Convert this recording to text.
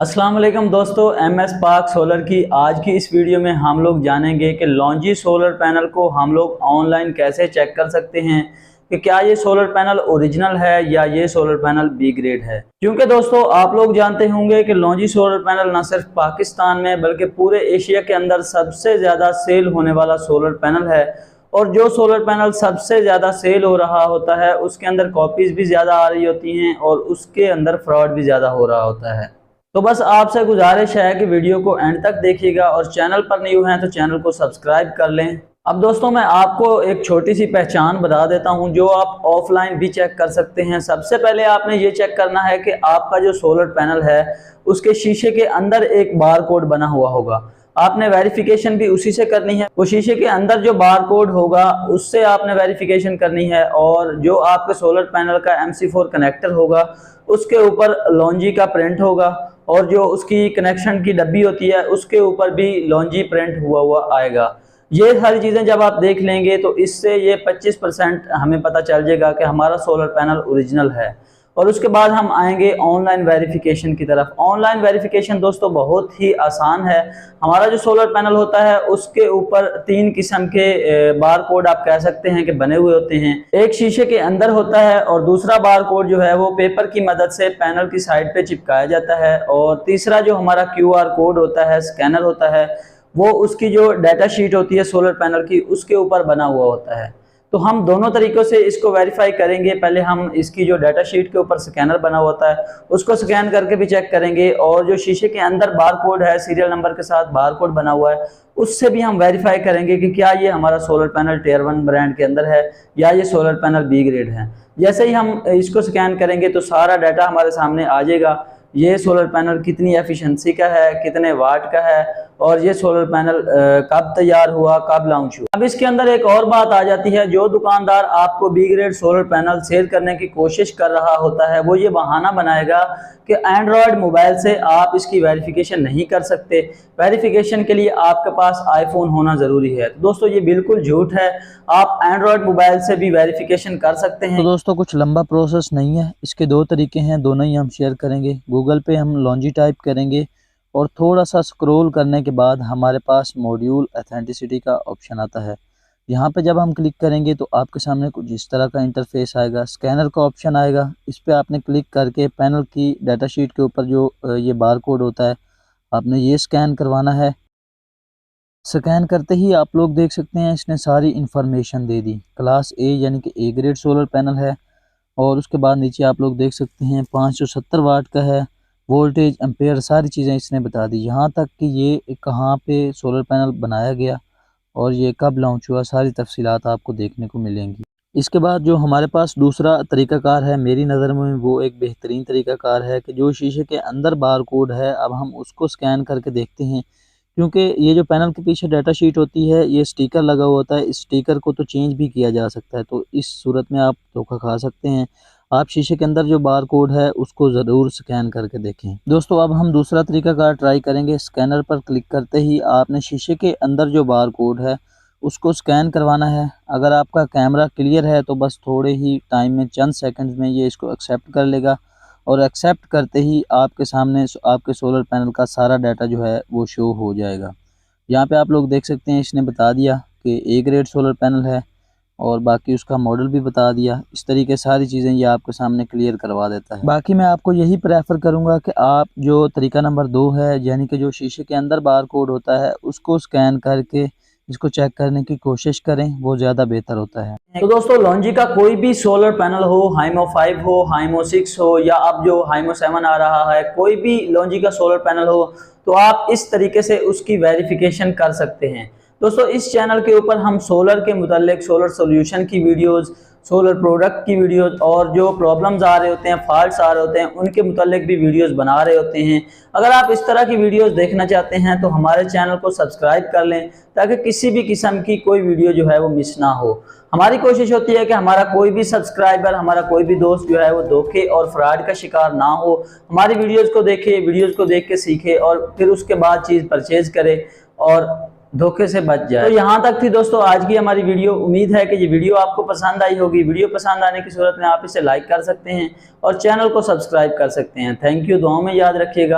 अस्सलाम वालेकुम दोस्तों, MS पाक सोलर की आज की इस वीडियो में हम लोग जानेंगे कि लॉन्जी सोलर पैनल को हम लोग ऑनलाइन कैसे चेक कर सकते हैं कि क्या ये सोलर पैनल ओरिजिनल है या ये सोलर पैनल बी ग्रेड है। क्योंकि दोस्तों आप लोग जानते होंगे कि लॉन्जी सोलर पैनल न सिर्फ पाकिस्तान में बल्कि पूरे एशिया के अंदर सबसे ज़्यादा सेल होने वाला सोलर पैनल है। और जो सोलर पैनल सबसे ज़्यादा सेल हो रहा होता है उसके अंदर कॉपीज़ भी ज़्यादा आ रही होती हैं और उसके अंदर फ्रॉड भी ज़्यादा हो रहा होता है। तो बस आपसे गुजारिश है कि वीडियो को एंड तक देखिएगा और चैनल पर न्यू हैं तो चैनल को सब्सक्राइब कर लें। अब दोस्तों मैं आपको एक छोटी सी पहचान बता देता हूं जो आप ऑफलाइन भी चेक कर सकते हैं। सबसे पहले आपने ये चेक करना है कि आपका जो सोलर पैनल है उसके शीशे के अंदर एक बार कोड बना हुआ होगा। आपने वेरिफिकेशन भी उसी से करनी है। वो शीशे के अंदर जो बार कोड होगा उससे आपने वेरिफिकेशन करनी है। और जो आपके सोलर पैनल का MC4 कनेक्टर होगा उसके ऊपर लॉन्जी का प्रिंट होगा और जो उसकी कनेक्शन की डब्बी होती है उसके ऊपर भी लॉन्जी प्रिंट हुआ आएगा। ये सारी चीज़ें जब आप देख लेंगे तो इससे ये 25% हमें पता चल जाएगा कि हमारा सोलर पैनल ओरिजिनल है। और उसके बाद हम आएंगे ऑनलाइन वेरिफिकेशन की तरफ। ऑनलाइन वेरिफिकेशन दोस्तों बहुत ही आसान है। हमारा जो सोलर पैनल होता है उसके ऊपर 3 किस्म के बार कोड आप कह सकते हैं कि बने हुए होते हैं। एक शीशे के अंदर होता है और दूसरा बार कोड जो है वो पेपर की मदद से पैनल की साइड पे चिपकाया जाता है। और तीसरा जो हमारा QR कोड होता है, स्कैनर होता है, वो उसकी जो डाटा शीट होती है सोलर पैनल की उसके ऊपर बना हुआ होता है। तो हम दोनों तरीक़ों से इसको वेरीफाई करेंगे। पहले हम इसकी जो डाटा शीट के ऊपर स्कैनर बना होता है उसको स्कैन करके भी चेक करेंगे और जो शीशे के अंदर बार कोड है, सीरियल नंबर के साथ बार कोड बना हुआ है, उससे भी हम वेरीफाई करेंगे कि क्या ये हमारा सोलर पैनल Tier 1 ब्रांड के अंदर है या ये सोलर पैनल बी ग्रेड है। जैसे ही हम इसको स्कैन करेंगे तो सारा डाटा हमारे सामने आ जाएगा। ये सोलर पैनल कितनी एफिशिएंसी का है, कितने वाट का है और ये सोलर पैनल कब तैयार हुआ, कब लॉन्च हुआ। अब इसके अंदर एक और बात आ जाती है, जो दुकानदार आपको B grade solar panel sell करने की कोशिश कर रहा होता है वो ये बहाना बनाएगा कि एंड्रॉयड मोबाइल से आप इसकी वेरिफिकेशन नहीं कर सकते, वेरिफिकेशन के लिए आपके पास आईफोन होना ज़रूरी है। तो दोस्तों ये बिल्कुल झूठ है, आप एंड्रॉयड मोबाइल से भी वेरिफिकेशन कर सकते हैं। तो दोस्तों कुछ लंबा प्रोसेस नहीं है, इसके 2 तरीके हैं, दोनों ही हम शेयर करेंगे। गूगल पे हम लॉन्जी टाइप करेंगे और थोड़ा सा स्क्रॉल करने के बाद हमारे पास मॉड्यूल ऑथेंटिसिटी का ऑप्शन आता है। यहाँ पे जब हम क्लिक करेंगे तो आपके सामने कुछ इस तरह का इंटरफेस आएगा। स्कैनर का ऑप्शन आएगा, इस पे आपने क्लिक करके पैनल की डाटा शीट के ऊपर जो ये बार कोड होता है आपने ये स्कैन करवाना है। स्कैन करते ही आप लोग देख सकते हैं इसने सारी information they the. Class A यानी कि A ग्रेड सोलर पैनल है। और उसके बाद नीचे आप लोग देख सकते हैं 570 वाट का है, वोल्टेज, एम्पेयर, सारी चीज़ें इसने बता दी। यहाँ तक कि ये कहाँ पे सोलर पैनल बनाया गया और ये कब लॉन्च हुआ, सारी तफसीलात आपको देखने को मिलेंगी। इसके बाद जो हमारे पास दूसरा तरीक़ाकार है मेरी नज़र में वो एक बेहतरीन तरीक़ाकार है कि जो शीशे के अंदर बार कोड है अब हम उसको स्कैन करके देखते हैं। क्योंकि ये जो पैनल के पीछे डाटा शीट होती है ये स्टिकर लगा हुआ होता है, इस स्टिकर को तो चेंज भी किया जा सकता है, तो इस सूरत में आप धोखा खा सकते हैं। आप शीशे के अंदर जो बार कोड है उसको ज़रूर स्कैन करके देखें। दोस्तों अब हम दूसरा तरीक़ाकार ट्राई करेंगे। स्कैनर पर क्लिक करते ही आपने शीशे के अंदर जो बार कोड है उसको स्कैन करवाना है। अगर आपका कैमरा क्लियर है तो बस थोड़े ही टाइम में, चंद सेकंड्स में ये इसको एक्सेप्ट कर लेगा और एक्सेप्ट करते ही आपके सामने आपके सोलर पैनल का सारा डाटा जो है वो शो हो जाएगा। यहाँ पे आप लोग देख सकते हैं इसने बता दिया कि A ग्रेड सोलर पैनल है और बाकी उसका मॉडल भी बता दिया। इस तरीके सारी चीज़ें ये आपके सामने क्लियर करवा देता है। बाकी मैं आपको यही प्रेफर करूँगा कि आप जो तरीका नंबर 2 है यानी कि जो शीशे के अंदर बार कोड होता है उसको स्कैन करके इसको चेक करने की कोशिश करें, वो ज़्यादा बेहतर होता है। तो दोस्तों लॉन्जी का कोई भी सोलर पैनल हो, हाइमो 5 हो, हाइमो 6 हो या अब जो हाइमो 7 आ रहा है, कोई भी लॉन्जी का सोलर पैनल हो तो आप इस तरीके से उसकी वेरिफिकेशन कर सकते हैं। दोस्तों इस चैनल के ऊपर हम सोलर के मुतालिक, सोलर सोल्यूशन की वीडियोस, सोलर प्रोडक्ट की वीडियोस और जो प्रॉब्लम्स आ रहे होते हैं, फॉल्ट्स आ रहे होते हैं, उनके मुतालिक भी वीडियोस बना रहे होते हैं। अगर आप इस तरह की वीडियोस देखना चाहते हैं तो हमारे चैनल को सब्सक्राइब कर लें ताकि किसी भी किस्म की कोई वीडियो जो है वो मिस ना हो। हमारी कोशिश होती है कि हमारा कोई भी सब्सक्राइबर, हमारा कोई भी दोस्त जो है वो धोखे और फ्रॉड का शिकार ना हो। हमारी वीडियोस को देखे, वीडियोस को देख के सीखे और फिर उसके बाद चीज़ परचेज करे और धोखे से बच जाए। तो यहाँ तक थी दोस्तों आज की हमारी वीडियो। उम्मीद है कि ये वीडियो आपको पसंद आई होगी। वीडियो पसंद आने की सूरत में आप इसे लाइक कर सकते हैं और चैनल को सब्सक्राइब कर सकते हैं। थैंक यू, दुआओं में याद रखिएगा।